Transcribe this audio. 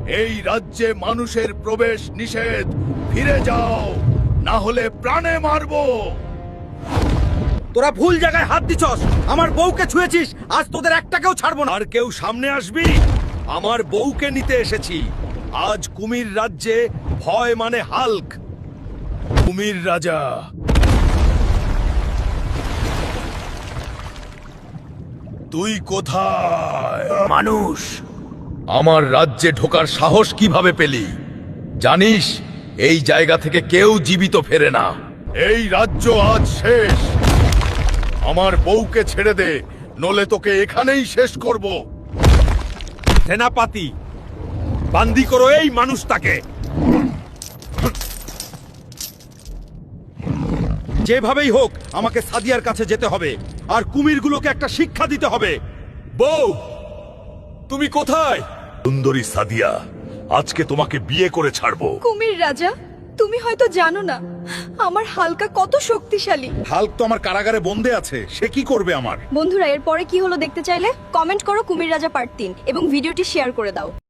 এই রাজ্যে মানুষের প্রবেশ নিষেধ। ফিরে যাও, না হলে প্রাণে মারবো। তোরা ভুল জায়গায় হাত দিছস। আমার বউকে ছুঁয়েছিস, আজ তোদের একটাকেও ছাড়বো না। আর কেউ সামনে আসবি? আমার বউকে নিতে এসেছি। আজ কুমির রাজ্যে ভয় মানে হাল্ক। কুমির রাজা, তুই কোথায়? মানুষ, আমার রাজ্যে ঢোকার সাহস কিভাবে পেলি? জানিস এই জায়গা থেকে কেউ জীবিত ফেরে না। এই রাজ্য আজ শেষ। আমার বউকে ছেড়ে দে, নলে তোকে এখানেই শেষ করব। সেনাপতি, বান্দি করো এই মানুষটাকে। যেভাবেই হোক আমাকে সাদিয়ার কাছে যেতে হবে, আর কুমিরগুলোকে একটা শিক্ষা দিতে হবে। বউ, তুমি কোথায়? সুন্দরী সাদিয়া, আজকে তোমাকে বিয়ে করে ছাড়বো। কুমির রাজা, তুমি হয়তো জানো না আমার হালকা কত শক্তিশালী। হাল্ক তো আমার কারাগারে বন্দী আছে, সে কি করবে আমার? বন্ধুরা, এরপরে কি হলো দেখতে চাইলে কমেন্ট করো কুমির রাজা পার্ট 3 এবং ভিডিওটি শেয়ার করে দাও।